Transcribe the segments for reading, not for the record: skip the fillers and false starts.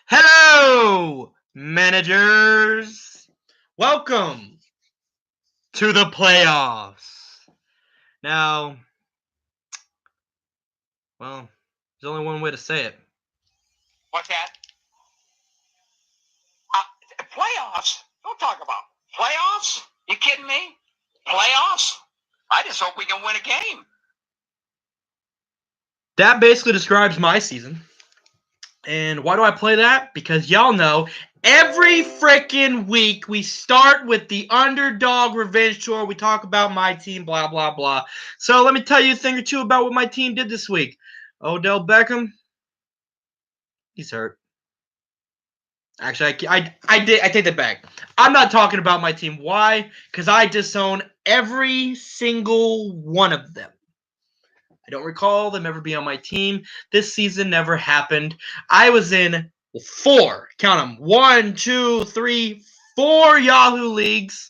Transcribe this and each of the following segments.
Hello, managers. Welcome to the playoffs. Now, well, there's only one way to say it. What's that? Playoffs? Don't talk about playoffs. You kidding me? Playoffs? I just hope we can win a game. That basically describes my season. And why do I play that? Because y'all know every freaking week we start with the underdog revenge tour. We talk about my team, blah, blah, blah. So let me tell you a thing or two about what my team did this week. Odell Beckham, he's hurt. Actually, I take that back. I'm not talking about my team. Why? Because I disown every single one of them. I don't recall them ever being on my team. This season never happened. I was in 4, count them, 1, 2, 3, 4 Yahoo leagues.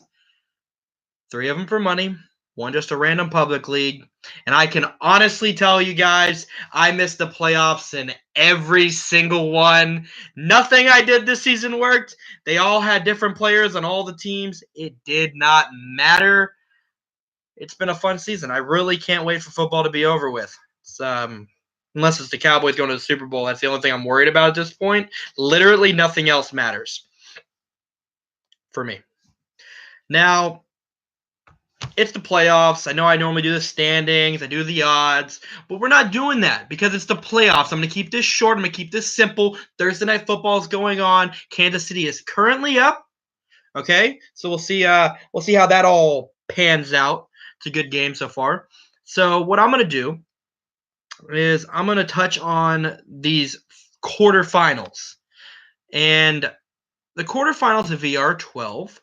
3 of them for money. 1 just a random public league. And I can honestly tell you guys, I missed the playoffs in every single one. Nothing I did this season worked. They all had different players on all the teams. It did not matter. It's been a fun season. I really can't wait for football to be over with. Unless it's the Cowboys going to the Super Bowl. That's the only thing I'm worried about at this point. Literally nothing else matters for me. Now, it's the playoffs. I know I normally do the standings. I do the odds. But we're not doing that because it's the playoffs. I'm going to keep this short. I'm going to keep this simple. Thursday Night Football is going on. Kansas City is currently up. Okay? So we'll see how that all pans out. It's a good game so far. So what I'm going to do is I'm going to touch on these quarterfinals. And the quarterfinals of VR12,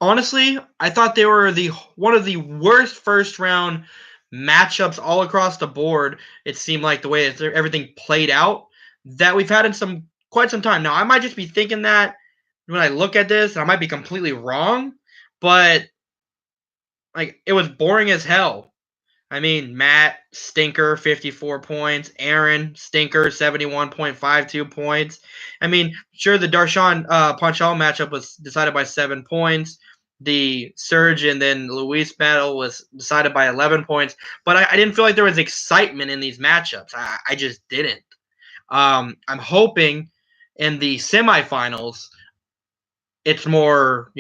honestly, I thought they were one of the worst first-round matchups all across the board. It seemed like the way everything played out that we've had in quite some time. Now, I might just be thinking that when I look at this, I might be completely wrong, but like it was boring as hell. I mean, Matt, stinker, 54 points. Aaron, stinker, 71.52 points. I mean, sure, the Darshawn Ponchal matchup was decided by 7 points. The Surge and then Luis battle was decided by 11 points. But I didn't feel like there was excitement in these matchups. I just didn't. I'm hoping in the semifinals it's more,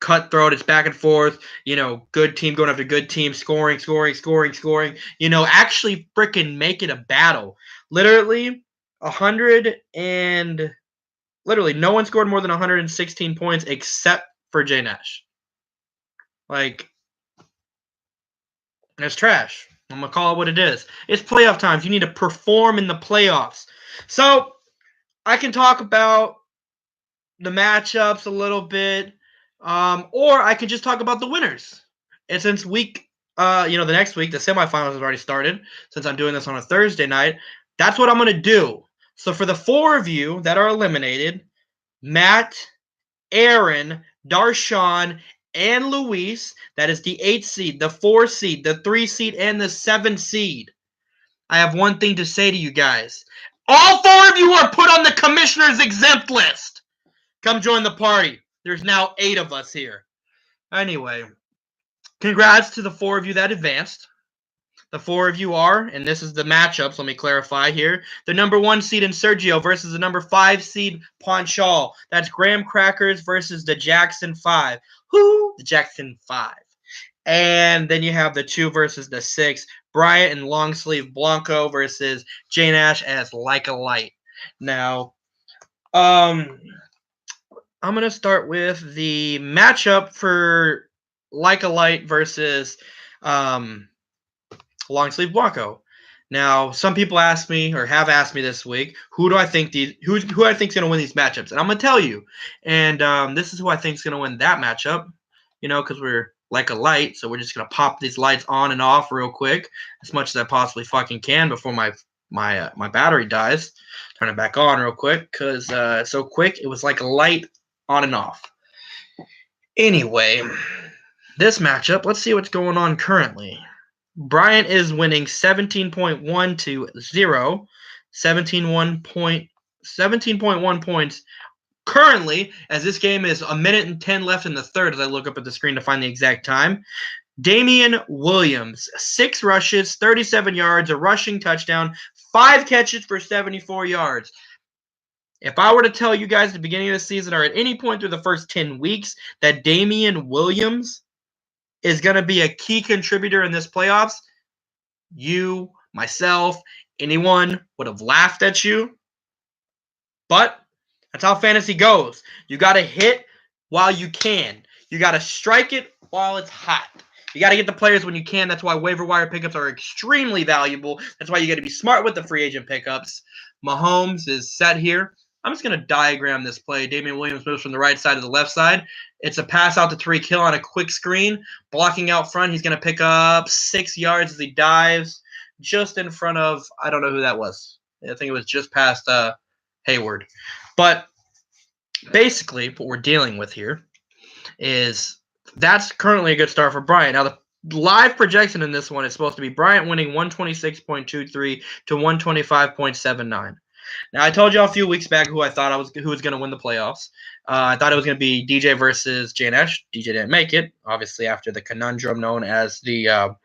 cutthroat. It's back and forth. Good team going after good team, scoring. Actually freaking make it a battle. Literally, no one scored more than 116 points except for Jay Nash. Like, that's trash. I'm going to call it what it is. It's playoff times. You need to perform in the playoffs. So, I can talk about the matchups a little bit, or I could just talk about the winners. And since the next week, the semifinals have already started, since I'm doing this on a Thursday night, that's what I'm going to do. So for the 4 of you that are eliminated, Matt, Aaron, Darshawn, and Luis, that is the 8 seed, the 4 seed, the 3 seed, and the 7 seed, I have one thing to say to you guys. All 4 of you are put on the commissioner's exempt list. Come join the party. There's now 8 of us here. Anyway, congrats to the 4 of you that advanced. The 4 of you are, and this is the matchups, let me clarify here, the number 1 seed in Sergio versus the number 5 seed Ponchal. That's Graham Crackers versus the Jackson 5. The Jackson 5. And then you have the 2 versus the 6, Bryant and Longsleeve Blanco versus Jane Ash as Like a Light. Now, I'm going to start with the matchup for Like a Light versus Long Sleeve Blanco. Now, some people ask me or have asked me this week, who I think is going to win these matchups, and I'm going to tell you. And this is who I think is going to win that matchup. Because we're like a light, so we're just going to pop these lights on and off real quick, as much as I possibly fucking can before my battery dies. Turn it back on real quick because it's so quick. It was like a light on and off. Anyway, this matchup, let's see what's going on currently. Bryant is winning 17.1 to 0, 17.1 points currently, as this game is a minute and 10 left in the third as I look up at the screen to find the exact time. Damian Williams, 6 rushes, 37 yards, a rushing touchdown, 5 catches for 74 yards. If I were to tell you guys at the beginning of the season or at any point through the first 10 weeks that Damian Williams is going to be a key contributor in this playoffs, you, myself, anyone would have laughed at you. But that's how fantasy goes. You got to hit while you can. You got to strike it while it's hot. You got to get the players when you can. That's why waiver wire pickups are extremely valuable. That's why you got to be smart with the free agent pickups. Mahomes is set here. I'm just going to diagram this play. Damian Williams moves from the right side to the left side. It's a pass out to Tyreek Hill on a quick screen. Blocking out front. He's going to pick up 6 yards as he dives just in front of, I don't know who that was. I think it was just past Hayward. But basically, what we're dealing with here is that's currently a good start for Bryant. Now, the live projection in this one is supposed to be Bryant winning 126.23 to 125.79. Now, I told you a few weeks back who was going to win the playoffs. I thought it was going to be DJ versus Jay Nash. DJ didn't make it, obviously, after the conundrum known as the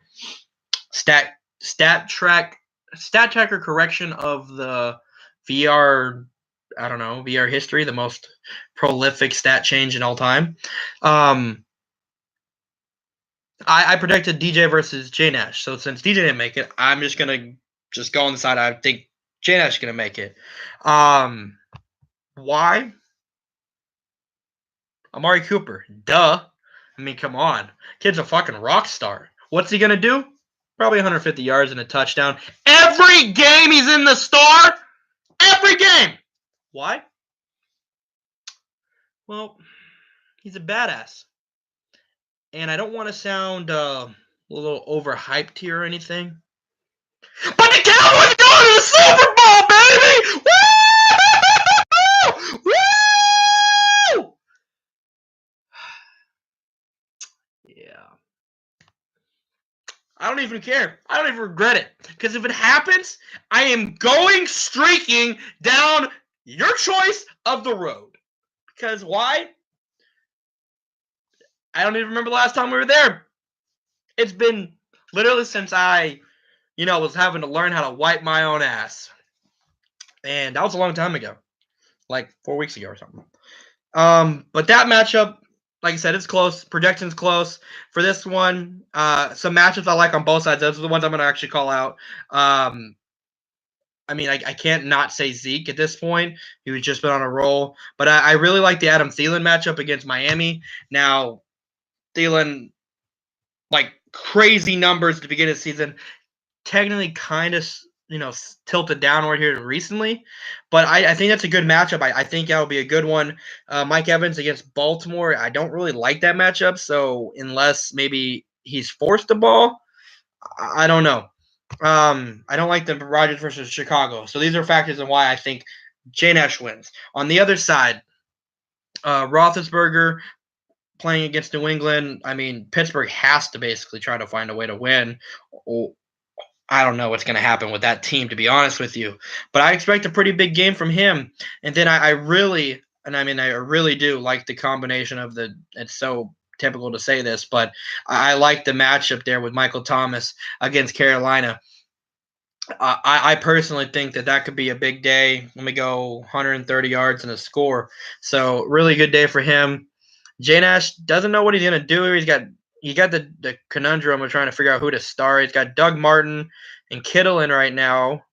stat tracker correction of the VR history, the most prolific stat change in all time. I predicted DJ versus Jay Nash. So since DJ didn't make it, I'm just going to go on the side. I think Jay Nash is going to make it. Why? Amari Cooper. Duh. I mean, come on. Kid's a fucking rock star. What's he going to do? Probably 150 yards and a touchdown. Every game he's in the star. Every game. Why? Well, he's a badass. And I don't want to sound a little overhyped here or anything. But the Cowboys are going to the Super Bowl, baby! Woo! Woo! Yeah. I don't even care. I don't even regret it. Because if it happens, I am going streaking down your choice of the road. Because why? I don't even remember the last time we were there. It's been literally since I, was having to learn how to wipe my own ass. And that was a long time ago. Like 4 weeks ago or something. But that matchup, like I said, it's close. Projection's close. For this one, some matchups I like on both sides. Those are the ones I'm going to actually call out. I can't not say Zeke at this point. He's just been on a roll. But I really like the Adam Thielen matchup against Miami. Now, Thielen, like crazy numbers at the beginning of the season, technically kind of, tilted downward here recently. But I think that's a good matchup. I think that will be a good one. Mike Evans against Baltimore, I don't really like that matchup. So unless maybe he's forced the ball, I don't know. I don't like the Rodgers versus Chicago. So these are factors in why I think Jay Nash wins. On the other side, Roethlisberger playing against New England. I mean, Pittsburgh has to basically try to find a way to win. I don't know what's going to happen with that team, to be honest with you. But I expect a pretty big game from him. And then I really do like the combination of it's so typical to say this, but I like the matchup there with Michael Thomas against Carolina. I personally think that could be a big day. Let me go 130 yards and a score. So really good day for him. Jay Nash doesn't know what he's going to do. He got the conundrum of trying to figure out who to start. He's got Doug Martin and Kittle in right now.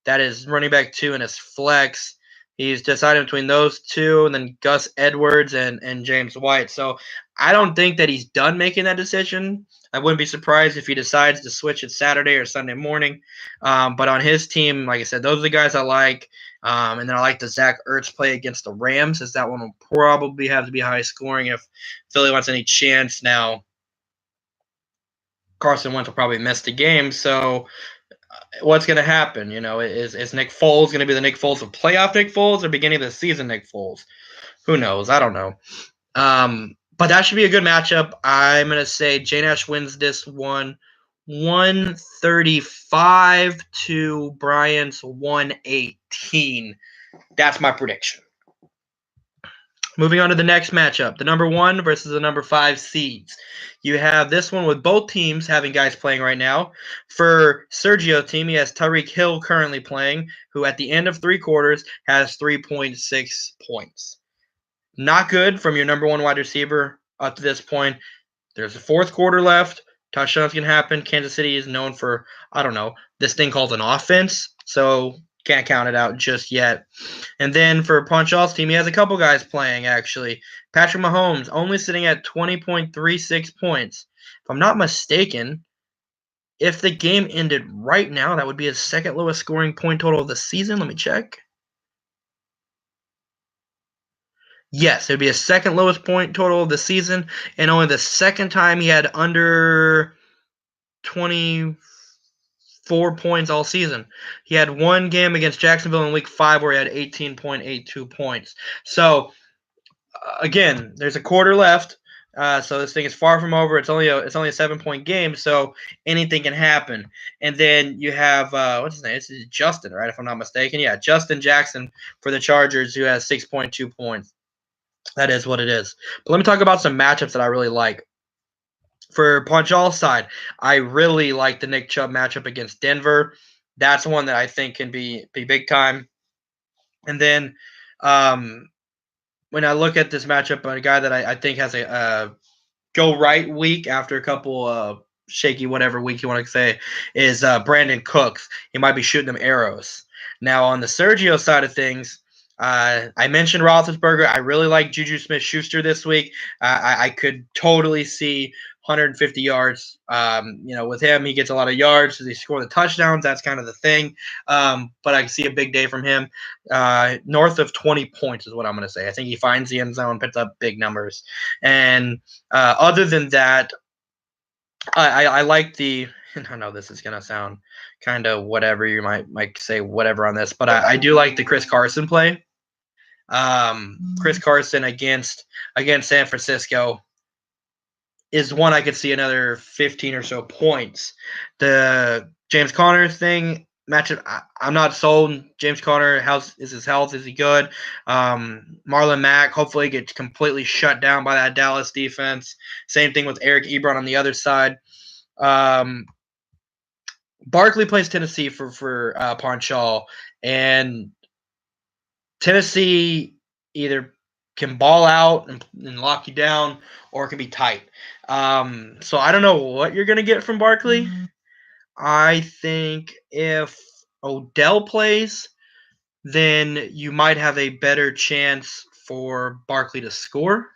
That is running back 2 in his flex. He's deciding between those two, and then Gus Edwards and James White. So I don't think that he's done making that decision. I wouldn't be surprised if he decides to switch it Saturday or Sunday morning. But on his team, like I said, those are the guys I like. And then I like the Zach Ertz play against the Rams, as that one will probably have to be high scoring if Philly wants any chance. Now, Carson Wentz will probably miss the game, so what's going to happen? Is Nick Foles going to be the Nick Foles of playoff Nick Foles or beginning of the season Nick Foles? Who knows? I don't know. But that should be a good matchup. I'm going to say Jay Nash wins this one 135 to Bryant's 118. That's my prediction. Moving on to the next matchup, the number 1 versus the number 5 seeds. You have this one with both teams having guys playing right now. For Sergio's team, he has Tyreek Hill currently playing, who at the end of 3 quarters has 3.6 points. Not good from your number 1 wide receiver up to this point. There's a 4th quarter left. Touchdowns can happen. Kansas City is known for, I don't know, this thing called an offense. So can't count it out just yet. And then for Ponchall's team, he has a couple guys playing, actually. Patrick Mahomes only sitting at 20.36 points. If I'm not mistaken, if the game ended right now, that would be his second lowest scoring point total of the season. Let me check. Yes, it would be his second lowest point total of the season, and only the second time he had under 24 points all season. He had one game against Jacksonville in Week 5 where he had 18.82 points. So, again, there's a quarter left. So this thing is far from over. It's only a 7-point game, so anything can happen. And then you have what's his name? This is Justin, right? If I'm not mistaken, yeah, Justin Jackson for the Chargers, who has 6.2 points. That is what it is. But let me talk about some matchups that I really like. For Ponchall's side, I really like the Nick Chubb matchup against Denver. That's one that I think can be big time. And then when I look at this matchup, a guy that I think has a go right week after a couple shaky whatever week you want to say is Brandon Cooks. He might be shooting them arrows. Now on the Sergio side of things, I mentioned Roethlisberger. I really like Juju Smith-Schuster this week. I could totally see 150 yards. With him, he gets a lot of yards. Does he score the touchdowns? That's kind of the thing. But I see a big day from him. North of 20 points is what I'm going to say. I think he finds the end zone, puts up big numbers. And other than that, I like the. I know this is going to sound kind of whatever. You might say whatever on this, but I do like the Chris Carson play. Chris Carson against San Francisco is one I could see another 15 or so points. The James Conner thing matchup, I'm not sold. James Conner, how's is his health? Is he good? Marlon Mack hopefully gets completely shut down by that Dallas defense. Same thing with Eric Ebron on the other side. Barkley plays Tennessee for Ponchal, and Tennessee either can ball out and lock you down, or it can be tight. So I don't know what you're going to get from Barkley. I think if Odell plays, then you might have a better chance for Barkley to score.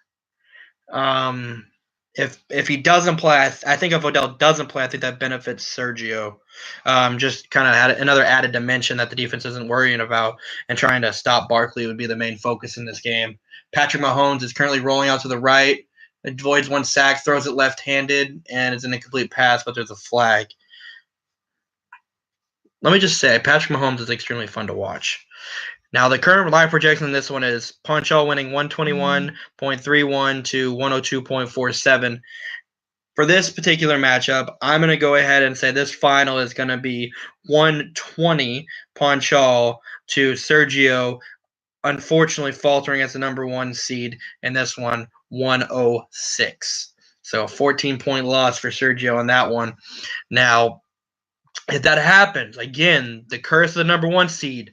If he doesn't play, I think if Odell doesn't play, I think that benefits Sergio. Just kind of add another added dimension that the defense isn't worrying about, and trying to stop Barkley would be the main focus in this game. Patrick Mahomes is currently rolling out to the right, avoids one sack, throws it left-handed, and it's an incomplete pass, but there's a flag. Let me just say, Patrick Mahomes is extremely fun to watch. Now, the current live projection in this one is Ponchal winning 121.31 to 102.47. For this particular matchup, I'm going to go ahead and say this final is going to be 120 Ponchal to Sergio, unfortunately faltering as the number 1 seed in this one, 106. So a 14-point loss for Sergio on that one. Now, if that happens, again, the curse of the number 1 seed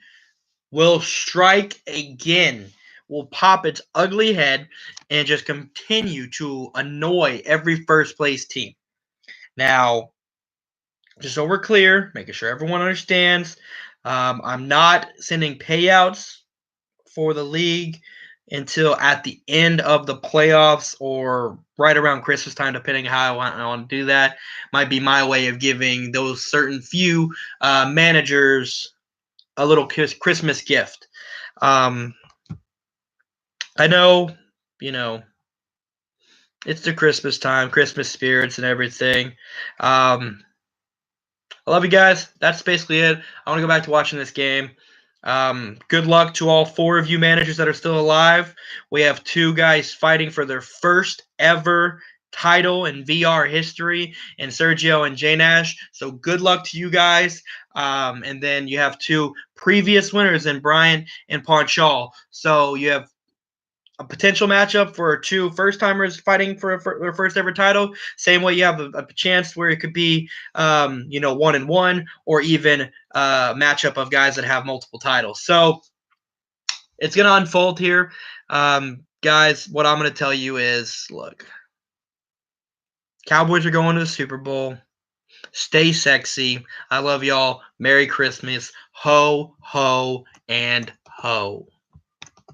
will strike again, will pop its ugly head, and just continue to annoy every first-place team. Now, just so we're clear, making sure everyone understands, I'm not sending payouts for the league until at the end of the playoffs or right around Christmas time, depending on how I want to do that. Might be my way of giving those certain few managers a little Christmas gift. I know, it's the Christmas time, Christmas spirits and everything. I love you guys. That's basically it. I want to go back to watching this game. Good luck to all 4 of you managers that are still alive. We have 2 guys fighting for their first ever title in VR history in Sergio and J Nash. So good luck to you guys. And then you have 2 previous winners in Brian and Ponchal. So you have a potential matchup for 2 first-timers fighting for their first ever title. Same way you have a chance where it could be, 1-1, or even a matchup of guys that have multiple titles. So it's going to unfold here. Guys, what I'm going to tell you is, look, Cowboys are going to the Super Bowl. Stay sexy. I love y'all. Merry Christmas. Ho, ho, and ho.